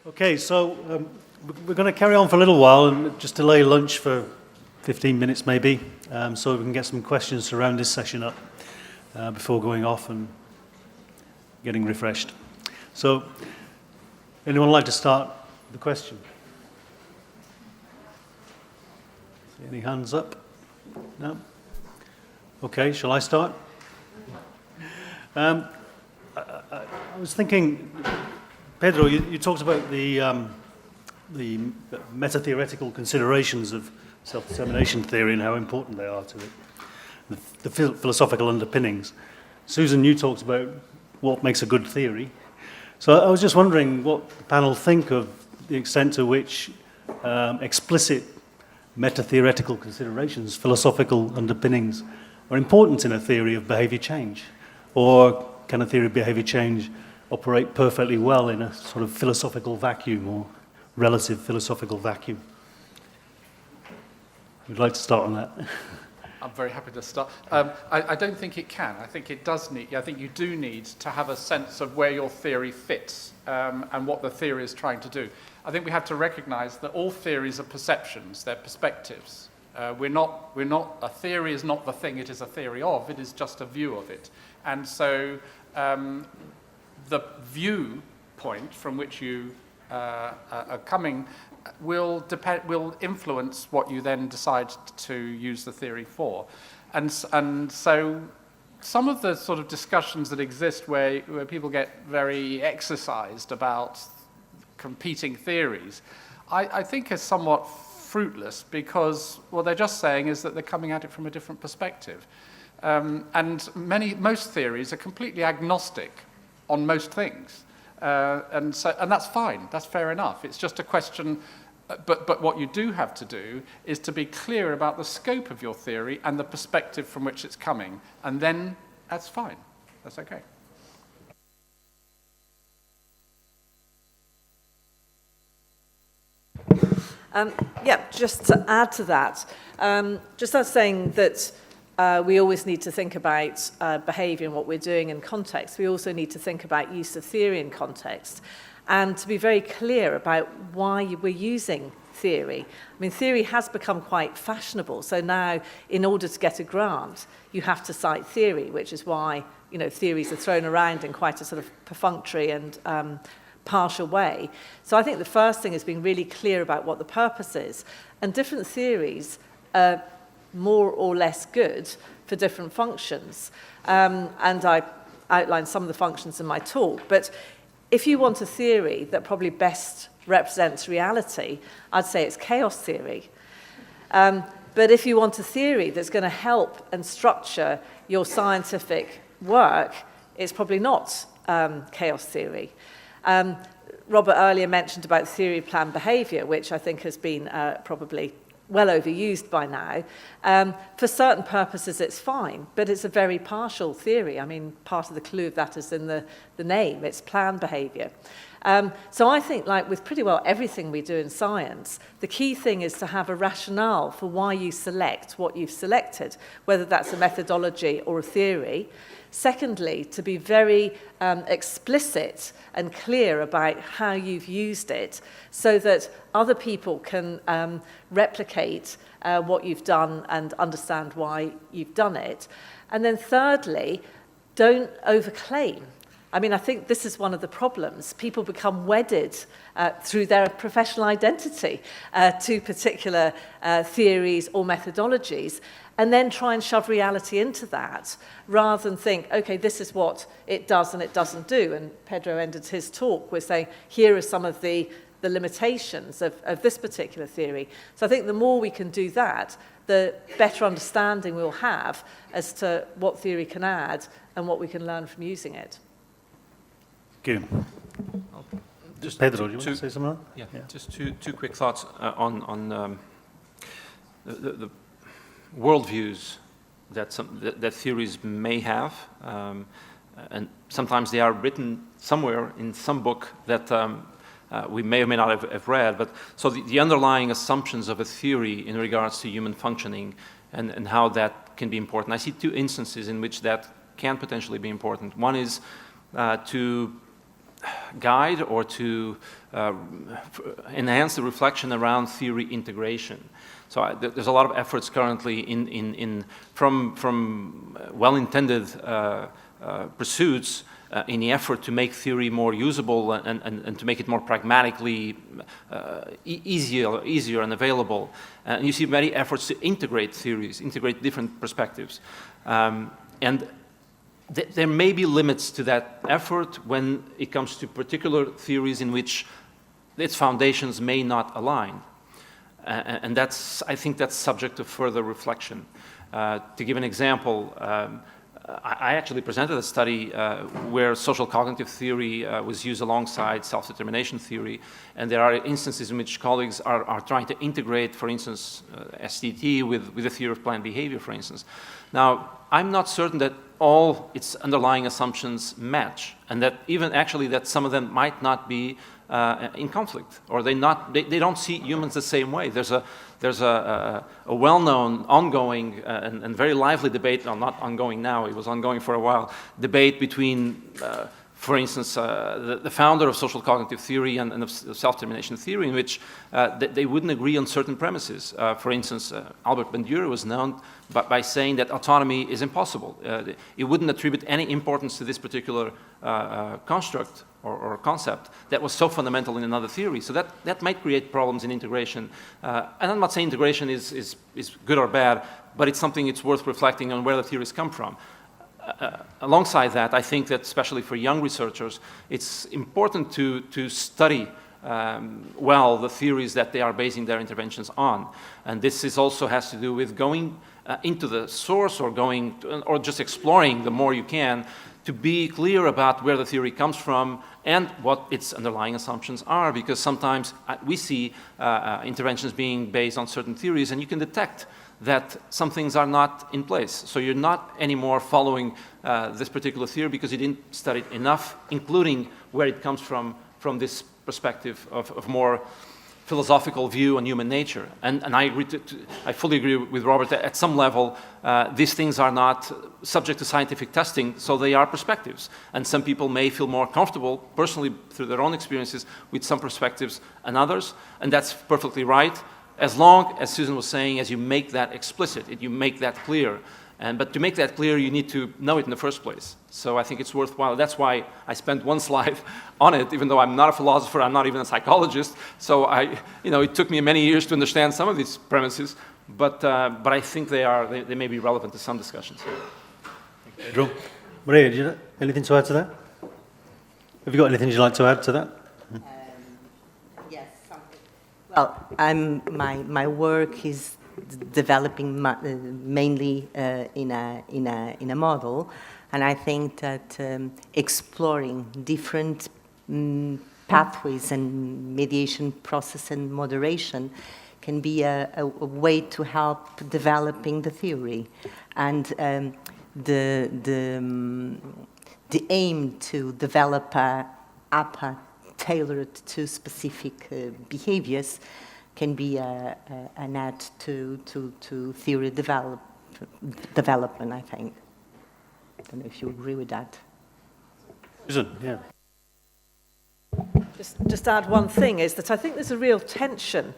Okay, so we're going to carry on for a little while and just delay lunch for 15 minutes maybe, so we can get some questions to round this session up before going off and getting refreshed. So, anyone like to start the question? See any hands up? No? Okay, shall I start? I was thinking, Pedro, you talked about the meta-theoretical considerations of self-determination theory and how important they are to it, the philosophical underpinnings. Susan, you talked about what makes a good theory. So I was just wondering what the panel think of the extent to which explicit meta-theoretical considerations, philosophical underpinnings, are important in a theory of behavior change, or can a theory of behavior change operate perfectly well in a sort of philosophical vacuum or relative philosophical vacuum? Would you like to start on that? I'm very happy to start. I don't think it can. I think it does need. I think you do need to have a sense of where your theory fits and what the theory is trying to do. I think we have to recognise that all theories are perceptions; they're perspectives. We're not. A theory is not the thing it is a theory of. It is just a view of it. And so, the viewpoint from which you are coming will influence what you then decide to use the theory for. And so some of the sort of discussions that exist where people get very exercised about competing theories, I think is somewhat fruitless, because what they're just saying is that they're coming at it from a different perspective. And most theories are completely agnostic on most things. And that's fine, that's fair enough. It's just a question, but what you do have to do is to be clear about the scope of your theory and the perspective from which it's coming, and then that's fine, that's okay. Just to add to that, just as saying that we always need to think about behaviour and what we're doing in context, we also need to think about use of theory in context, and to be very clear about why we're using theory. I mean, theory has become quite fashionable, so now in order to get a grant, you have to cite theory, which is why, you know, theories are thrown around in quite a sort of perfunctory and partial way. So I think the first thing is being really clear about what the purpose is, and different theories are more or less good for different functions. And I outlined some of the functions in my talk, but if you want a theory that probably best represents reality, I'd say it's chaos theory. But if you want a theory that's going to help and structure your scientific work, it's probably not chaos theory. Robert earlier mentioned about theory of planned behaviour, which I think has been probably well overused by now. For certain purposes it's fine, but it's a very partial theory. I mean, part of the clue of that is in the name, it's planned behaviour. So I think, like with pretty well everything we do in science, the key thing is to have a rationale for why you select what you've selected, whether that's a methodology or a theory. Secondly, to be very explicit and clear about how you've used it so that other people can replicate what you've done and understand why you've done it. And then thirdly, don't overclaim. I mean, I think this is one of the problems. People become wedded through their professional identity to particular theories or methodologies, and then try and shove reality into that, rather than think, okay, this is what it does and it doesn't do. And Pedro ended his talk with saying, here are some of the limitations of this particular theory. So I think the more we can do that, the better understanding we'll have as to what theory can add and what we can learn from using it. Thank you. Just Pedro, do you want to say something? Yeah, just two quick thoughts on the worldviews that theories may have, and sometimes they are written somewhere in some book that we may or may not have read. But so the underlying assumptions of a theory in regards to human functioning and how that can be important. I see two instances in which that can potentially be important. One is to guide or to enhance the reflection around theory integration. So there's a lot of efforts currently from well-intended pursuits in the effort to make theory more usable and to make it more pragmatically easier and available. And you see many efforts to integrate theories, integrate different perspectives. And there may be limits to that effort when it comes to particular theories in which its foundations may not align. And I think that's subject to further reflection. To give an example, I actually presented a study where social cognitive theory was used alongside self-determination theory, and there are instances in which colleagues are trying to integrate, for instance, SDT with the theory of planned behavior, for instance. Now, I'm not certain that all its underlying assumptions match, and that even actually that some of them might not be in conflict, or they don't see humans the same way. There's a well-known, ongoing, and very lively debate, well, not ongoing now, it was ongoing for a while, debate between, for instance, the founder of social cognitive theory and of self-determination theory, in which they wouldn't agree on certain premises. For instance, Albert Bandura was known by saying that autonomy is impossible. It wouldn't attribute any importance to this particular construct or concept that was so fundamental in another theory. So that might create problems in integration. And I'm not saying integration is good or bad, but it's something it's worth reflecting on where the theories come from. Alongside that, I think that especially for young researchers, it's important to study well the theories that they are basing their interventions on. And this also has to do with going into the source or just exploring the more you can to be clear about where the theory comes from and what its underlying assumptions are, because sometimes we see interventions being based on certain theories, and you can detect that some things are not in place. So you're not anymore following this particular theory because you didn't study it enough, including where it comes from this perspective of more philosophical view on human nature. And I fully agree with Robert that at some level, these things are not subject to scientific testing, so they are perspectives. And some people may feel more comfortable, personally, through their own experiences, with some perspectives and others, and that's perfectly right, as long, as Susan was saying, as you make that explicit, you make that clear. But to make that clear, you need to know it in the first place. So I think it's worthwhile. That's why I spent one slide on it, even though I'm not a philosopher, I'm not even a psychologist. So it took me many years to understand some of these premises, but I think they may be relevant to some discussions. Pedro. Maria, anything to add to that? Have you got anything you'd like to add to that? Yes, something. Well, my work is developing mainly in a model, and I think that exploring different pathways and mediation process and moderation can be a way to help developing the theory, and the aim to develop a APA tailored to specific behaviors can be an add to theory development, I think. I don't know if you agree with that. Susan, yeah. Just add one thing, is that I think there's a real tension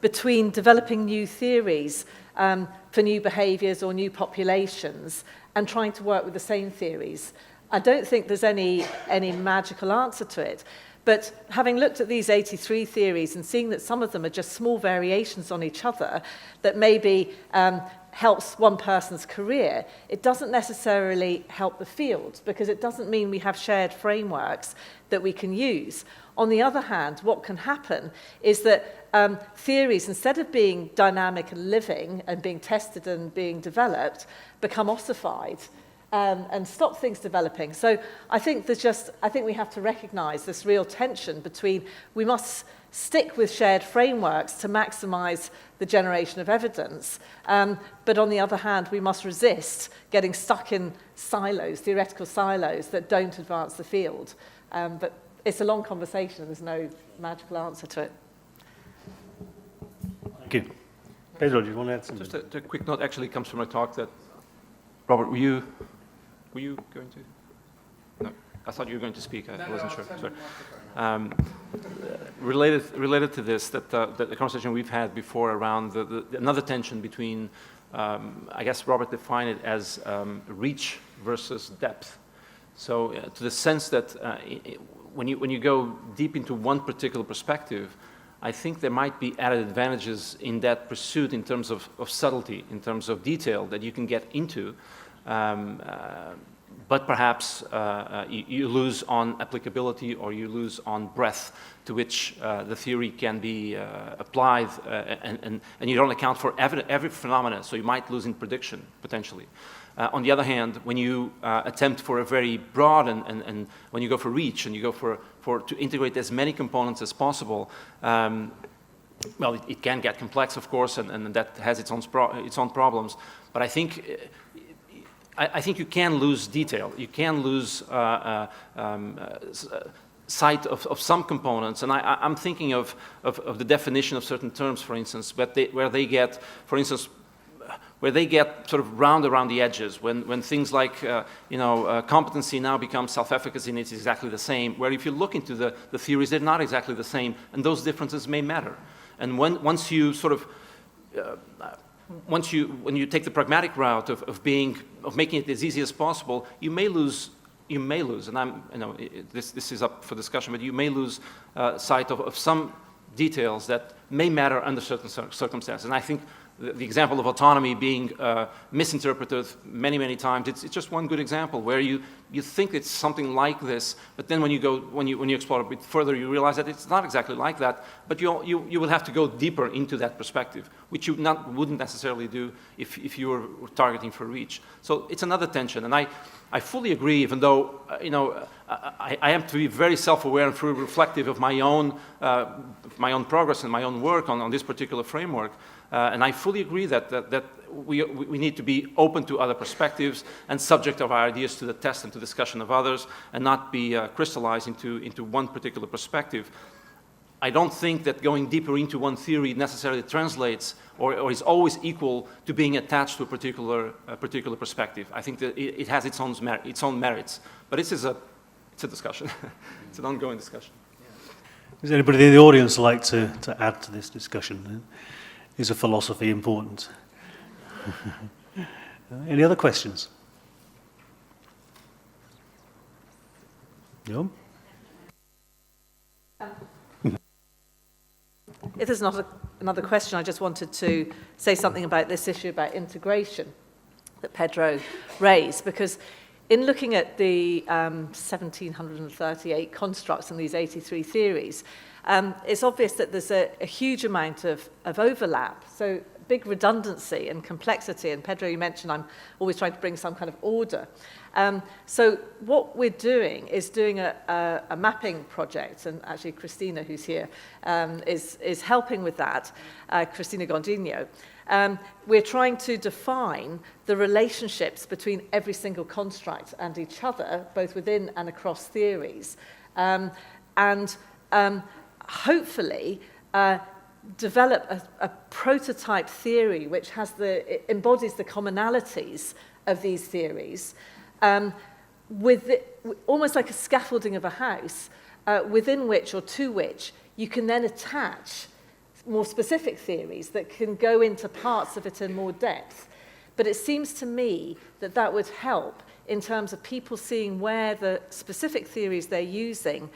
between developing new theories for new behaviours or new populations and trying to work with the same theories. I don't think there's any magical answer to it. But having looked at these 83 theories and seeing that some of them are just small variations on each other that maybe helps one person's career, it doesn't necessarily help the field, because it doesn't mean we have shared frameworks that we can use. On the other hand, what can happen is that theories, instead of being dynamic and living and being tested and being developed, become ossified. And stop things developing. So I think we have to recognize this real tension between we must stick with shared frameworks to maximize the generation of evidence, but on the other hand, we must resist getting stuck in silos, theoretical silos that don't advance the field. But it's a long conversation and there's no magical answer to it. Thank you. Pedro, do you want to add something? Just a quick note actually comes from a talk that, Robert, were you going to? No. I thought you were going to speak. I No, wasn't I'll sure. send Sorry. you the microphone. Related to this, the conversation we've had before around another tension between, I guess Robert defined it as reach versus depth. So to the sense that when you go deep into one particular perspective, I think there might be added advantages in that pursuit in terms of subtlety, in terms of detail that you can get into. But perhaps you lose on applicability or you lose on breadth to which the theory can be applied, and you don't account for every phenomena, so you might lose in prediction, potentially. On the other hand, when you attempt for a very broad and when you go for reach and you go for to integrate as many components as possible, well, it can get complex, of course, and that has its own problems. But I think you can lose detail. You can lose sight of some components. And I'm thinking of the definition of certain terms, for instance, where they get, for instance, where they get sort of round around the edges, when things like competency now becomes self-efficacy and it's exactly the same, where if you look into the theories, they're not exactly the same, and those differences may matter. And once you sort of when you take the pragmatic route of making it as easy as possible, you may lose, and this is up for discussion, but you may lose sight of some details that may matter under certain circumstances. And I think the example of autonomy being misinterpreted many, many times, it's just one good example where you think it's something like this, but then when you explore a bit further, you realize that it's not exactly like that, but you will have to go deeper into that perspective, which you wouldn't necessarily do if you were targeting for reach. So it's another tension, and I fully agree, even though I am to be very self-aware and reflective of my own progress and my own work on this particular framework. And I fully agree that we need to be open to other perspectives and subject of our ideas to the test and to discussion of others, and not be crystallized into one particular perspective. I don't think that going deeper into one theory necessarily translates or is always equal to being attached to a particular perspective. I think that it has its own merits, but it's a discussion. It's an ongoing discussion. Does anybody in the audience like to add to this discussion? Is a philosophy important? Any other questions? No? If there's not another question, I just wanted to say something about this issue about integration that Pedro raised, because in looking at the 1,738 constructs and these 83 theories, it's obvious that there's a huge amount of overlap, so big redundancy and complexity. And Pedro, you mentioned I'm always trying to bring some kind of order. So what we're doing is doing a mapping project, and actually Christina, who's here, is helping with that, Christina Gondino. We're trying to define the relationships between every single construct and each other, both within and across theories. Hopefully develop a prototype theory which embodies the commonalities of these theories, almost like a scaffolding of a house, within which or to which you can then attach more specific theories that can go into parts of it in more depth. But it seems to me that would help in terms of people seeing where the specific theories they're using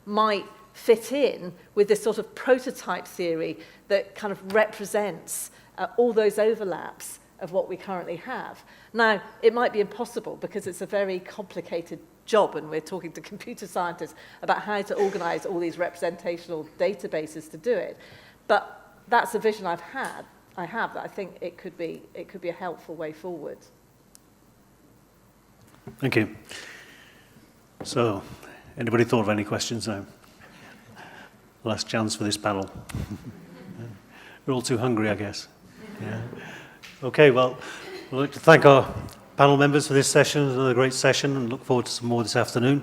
might fit in with this sort of prototype theory that kind of represents all those overlaps of what we currently have. Now, it might be impossible because it's a very complicated job, and we're talking to computer scientists about how to organize all these representational databases to do it. But that's a vision I have that I think it could be a helpful way forward. Thank you. So, anybody thought of any questions now? Last chance for this panel. We're all too hungry, I guess. Yeah. Okay, well, I'd like to thank our panel members for this session. It was another great session, and look forward to some more this afternoon.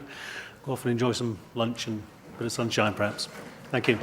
Go off and enjoy some lunch and a bit of sunshine, perhaps. Thank you.